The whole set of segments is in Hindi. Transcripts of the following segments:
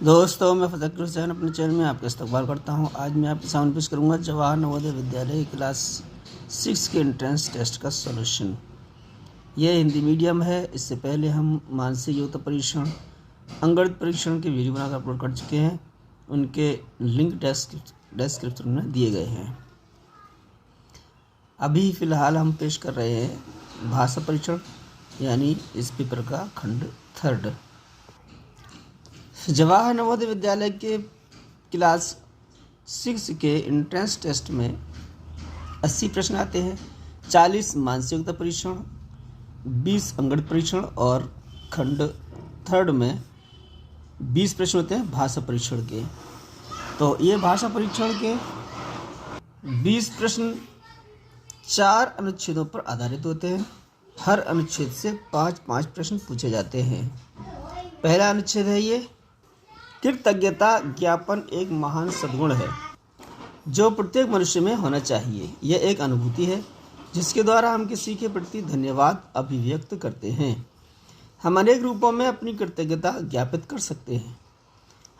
दोस्तों, मैं फ़ज़ल हुसैन अपने चैनल में आपका इस्तकबाल करता हूं। आज मैं आपके सामने पेश करूंगा जवाहर नवोदय विद्यालय क्लास 6 के एंट्रेंस टेस्ट का सॉल्यूशन। यह हिंदी मीडियम है। इससे पहले हम मानसिक योग्यता परीक्षण, अंकगणित परीक्षण के वीडियो बनाकर अपलोड कर चुके हैं। उनके लिंक डिस्क्रिप्शन में दिए गए हैं। अभी फ़िलहाल हम पेश कर रहे हैं भाषा परीक्षण, यानी इस पेपर का खंड 3। जवाहर नवोदय विद्यालय के क्लास 6 के एंट्रेंस टेस्ट में 80 प्रश्न आते हैं। 40 मानसिक योग्यता परीक्षण, 20 अंकगणित परीक्षण और खंड 3 में 20 प्रश्न होते हैं भाषा परीक्षण के। तो ये भाषा परीक्षण के 20 प्रश्न 4 अनुच्छेदों पर आधारित होते हैं। हर अनुच्छेद से 5-5 प्रश्न पूछे जाते हैं। पहला अनुच्छेद है ये, कृतज्ञता ज्ञापन एक महान सद्गुण है जो प्रत्येक मनुष्य में होना चाहिए। यह एक अनुभूति है जिसके द्वारा हम किसी के प्रति धन्यवाद अभिव्यक्त करते हैं। हम अनेक रूपों में अपनी कृतज्ञता ज्ञापित कर सकते हैं।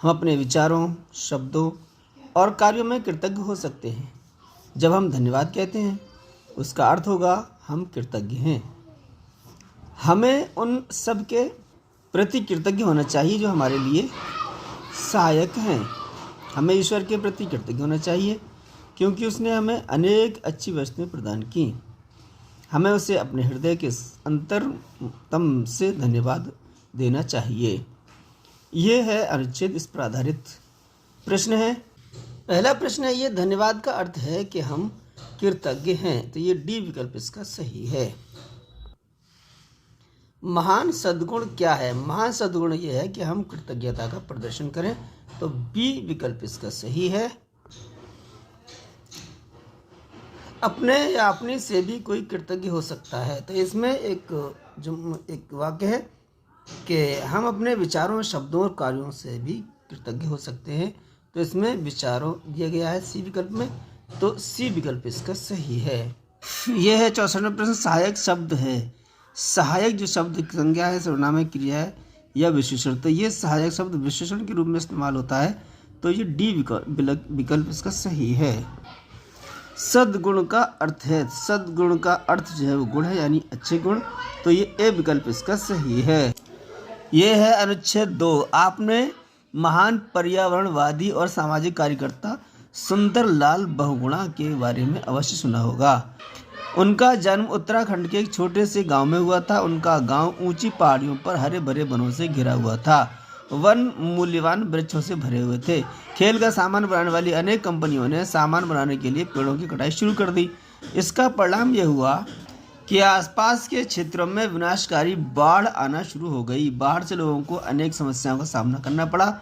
हम अपने विचारों, शब्दों और कार्यों में कृतज्ञ हो सकते हैं। जब हम धन्यवाद कहते हैं उसका अर्थ होगा हम कृतज्ञ हैं। हमें उन सब के प्रति कृतज्ञ होना चाहिए जो हमारे लिए सहायक हैं। हमें ईश्वर के प्रति कृतज्ञ होना चाहिए क्योंकि उसने हमें अनेक अच्छी वस्तुएं प्रदान की। हमें उसे अपने हृदय के अंतरतम से धन्यवाद देना चाहिए। ये है अनुच्छेद, इस पर आधारित प्रश्न है। पहला प्रश्न है ये, धन्यवाद का अर्थ है कि हम कृतज्ञ हैं। तो ये डी विकल्प इसका सही है। महान सद्गुण क्या है? महान सद्गुण ये है कि हम कृतज्ञता का प्रदर्शन करें। तो बी विकल्प इसका सही है। अपने या अपनी से भी कोई कृतज्ञ हो सकता है। तो इसमें एक वाक्य है कि हम अपने विचारों, शब्दों और कार्यों से भी कृतज्ञ हो सकते हैं। तो इसमें विचारों दिया गया है सी विकल्प में। तो सी विकल्प इसका सही है। यह है 64वां प्रश्न, सहायक शब्द है। सहायक जो शब्द की संज्ञा है, सर्वनाम क्रिया है या विशेषण। तो ये सहायक शब्द विशेषण के रूप में इस्तेमाल होता है। तो ये डी विकल्प इसका सही है। सद्गुण का अर्थ है, सद्गुण का अर्थ जो है वो गुण है, यानी अच्छे गुण। तो ये ए विकल्प इसका सही है। ये है अनुच्छेद 2। आपने महान पर्यावरणवादी और सामाजिक कार्यकर्ता सुंदरलाल बहुगुणा के बारे में अवश्य सुना होगा। उनका जन्म उत्तराखंड के एक छोटे से गांव में हुआ था। उनका गांव ऊंची पहाड़ियों पर हरे भरे वनों से घिरा हुआ था। वन मूल्यवान वृक्षों से भरे हुए थे। खेल का सामान बनाने वाली अनेक कंपनियों ने सामान बनाने के लिए पेड़ों की कटाई शुरू कर दी। इसका परिणाम यह हुआ कि आसपास के क्षेत्रों में विनाशकारी बाढ़ आना शुरू हो गई। बाढ़ से लोगों को अनेक समस्याओं का सामना करना पड़ा।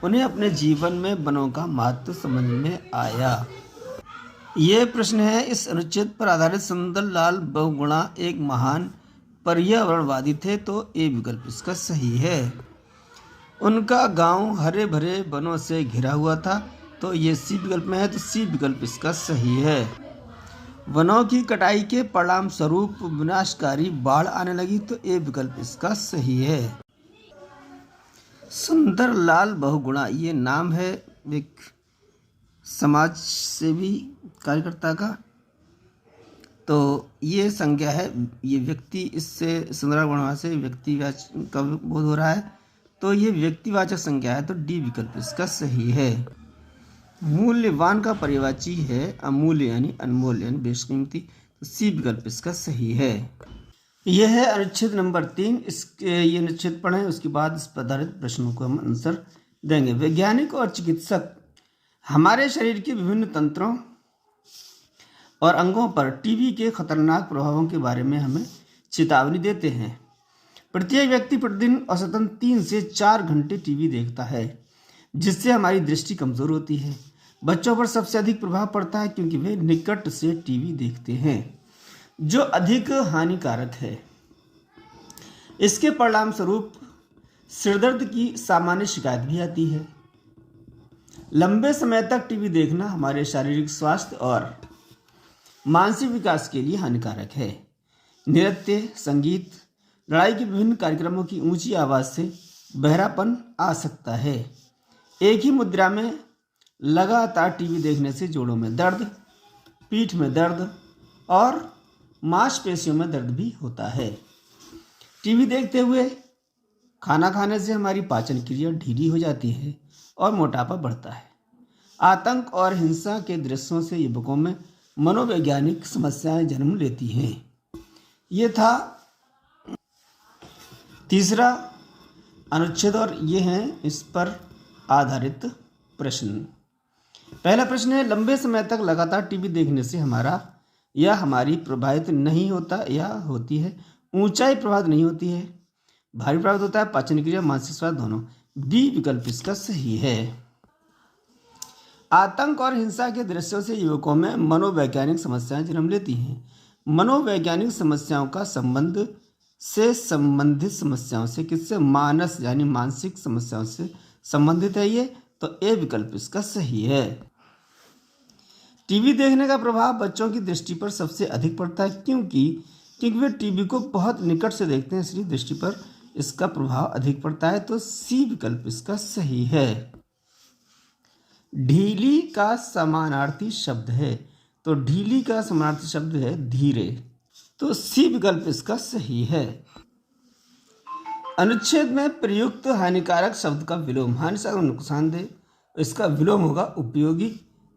उन्हें अपने जीवन में वनों का महत्व समझ में आया। ये प्रश्न है, इस अनुच्छेद पर आधारित सुंदरलाल बहुगुणा एक महान पर्यावरणवादी थे। तो ए विकल्प इसका सही है। उनका गांव हरे भरे वनों से घिरा हुआ था। तो ये सी विकल्प में है। तो सी विकल्प इसका सही है। वनों की कटाई के परिणाम स्वरूप विनाशकारी बाढ़ आने लगी। तो ए विकल्प इसका सही है। सुंदरलाल बहुगुणा ये नाम है एक समाज सेवी कार्यकर्ता का। तो ये संज्ञा है, ये व्यक्ति, इससे सुंदरलाल बहुगुणा से व्यक्तिवाचक का बोध हो रहा है। तो ये व्यक्तिवाचक संज्ञा है। तो डी विकल्प इसका सही है। मूल्यवान का पर्यायवाची है अमूल्य, यानी अनमोल, यानी बेशकीमती। तो सी विकल्प इसका सही है। यह है अनुच्छेद नंबर 3। इसके ये अनुच्छेद पढ़ें, उसके बाद इस पर आधारित प्रश्नों को हम आंसर देंगे। वैज्ञानिक और चिकित्सक हमारे शरीर के विभिन्न तंत्रों और अंगों पर टीबी के खतरनाक प्रभावों के बारे में हमें चेतावनी देते हैं। प्रत्येक व्यक्ति प्रतिदिन औसतन 3 से 4 घंटे टीवी देखता है, जिससे हमारी दृष्टि कमजोर होती है। बच्चों पर सबसे अधिक प्रभाव पड़ता है क्योंकि वे निकट से टीवी देखते हैं, जो अधिक हानिकारक है। इसके परिणाम स्वरूप सिरदर्द की सामान्य शिकायत भी आती है। लंबे समय तक टीवी देखना हमारे शारीरिक स्वास्थ्य और मानसिक विकास के लिए हानिकारक है। नृत्य, संगीत, लड़ाई के विभिन्न कार्यक्रमों की ऊंची आवाज़ से बहरापन आ सकता है। एक ही मुद्रा में लगातार टीवी देखने से जोड़ों में दर्द, पीठ में दर्द और मांसपेशियों में दर्द भी होता है। टीवी देखते हुए खाना खाने से हमारी पाचन क्रिया ढीली हो जाती है और मोटापा बढ़ता है। आतंक और हिंसा के दृश्यों से युवकों में मनोवैज्ञानिक समस्याएं जन्म लेती हैं। ये था तीसरा अनुच्छेद और ये हैं इस पर आधारित प्रश्न। पहला प्रश्न है, लंबे समय तक लगातार टीवी देखने से हमारा या हमारी प्रभावित नहीं होता या होती है। ऊंचाई प्रभावित नहीं होती है, भारी प्रभावित होता है, पाचन क्रिया, मानसिक स्वास्थ्य दोनों। डी विकल्प इसका सही है। आतंक और हिंसा के दृश्यों से युवकों में मनोवैज्ञानिक समस्याएं जन्म लेती हैं। मनोवैज्ञानिक समस्याओं का संबंध से संबंधित समस्याओं से किससे, मानस यानी मानसिक समस्याओं से संबंधित है ये, तो ए विकल्प इसका सही है। टीवी देखने का प्रभाव बच्चों की दृष्टि पर सबसे अधिक पड़ता है, क्योंकि वे टीवी को बहुत निकट से देखते हैं, इसलिए दृष्टि पर इसका प्रभाव अधिक पड़ता है, तो सी विकल्प इसका सही है। ढीली का समानार्थी शब्द है, तो ढीली का समानार्थी शब्द है धीरे, तो सी विकल्प इसका सही है। अनुच्छेद में प्रयुक्त हानिकारक शब्द का विलोम, हानिकारक नुकसानदेह, इसका विलोम होगा उपयोगी,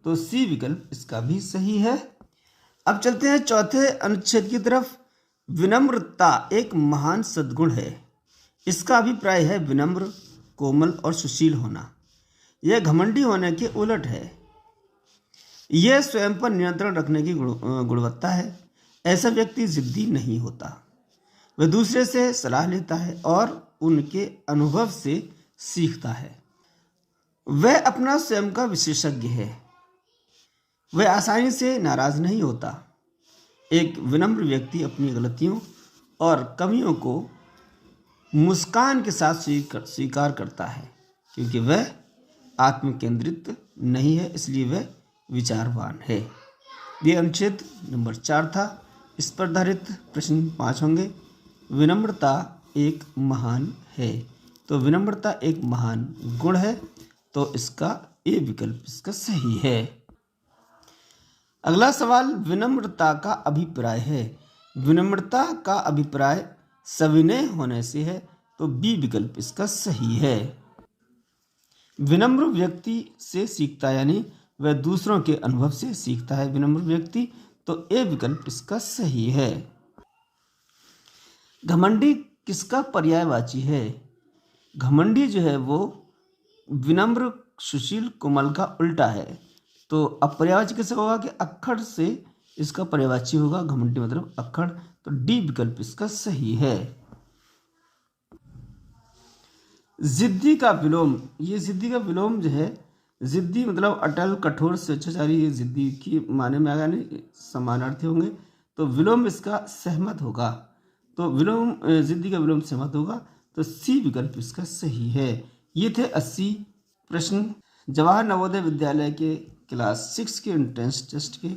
तो सी विकल्प इसका भी सही है। अब चलते हैं चौथे अनुच्छेद की तरफ। विनम्रता एक महान सद्गुण है। इसका अभिप्राय है विनम्र, कोमल और सुशील होना। यह घमंडी होने के उलट है। यह स्वयं पर नियंत्रण रखने की गुणवत्ता है। ऐसा व्यक्ति जिद्दी नहीं होता, वह दूसरे से सलाह लेता है और उनके अनुभव से सीखता है। वह अपना स्वयं का विशेषज्ञ है। वह आसानी से नाराज नहीं होता। एक विनम्र व्यक्ति अपनी गलतियों और कमियों को मुस्कान के साथ स्वीकार करता है, क्योंकि वह आत्मकेंद्रित नहीं है, इसलिए वह विचारवान है। ये अनुच्छेद नंबर 4 था। इस पर आधारित प्रश्न 5 होंगे। विनम्रता एक महान है, तो विनम्रता एक महान गुण है, तो इसका ए विकल्प इसका सही है। अगला सवाल विनम्रता का अभिप्राय है। विनम्रता का अभिप्राय सविनय होने से है, तो बी विकल्प इसका सही है। विनम्र व्यक्ति से सीखता है, यानी वह दूसरों के अनुभव से सीखता है विनम्र व्यक्ति, तो ए विकल्प इसका सही है। घमंडी किसका पर्यायवाची है? घमंडी जो है वो विनम्र, सुशील, कोमल का उल्टा है, तो अब पर्यायवाची कैसे होगा कि अक्खड़ से इसका पर्यायवाची होगा। घमंडी मतलब अक्खड़, तो डी विकल्प इसका सही है। जिद्दी का विलोम, ये जिद्दी का विलोम जो है, जिद्दी मतलब अटल, कठोर, स्वेच्छाचारी, ये जिद्दी की माने में आगा नहीं, समानार्थी होंगे, तो विलोम इसका सहमत होगा, तो विलोम जिद्दी का विलोम सहमत होगा, तो सी विकल्प इसका सही है। ये थे 80 प्रश्न जवाहर नवोदय विद्यालय के क्लास 6 के एंट्रेंस टेस्ट के।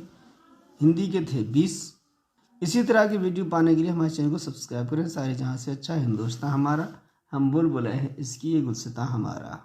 हिंदी के थे 20। इसी तरह की वीडियो पाने के लिए हमारे चैनल को सब्सक्राइब करें। सारे जहाँ से अच्छा हिंदुस्तान हमारा, हम बोल बोले हैं इसकी ये गुलसिता हमारा।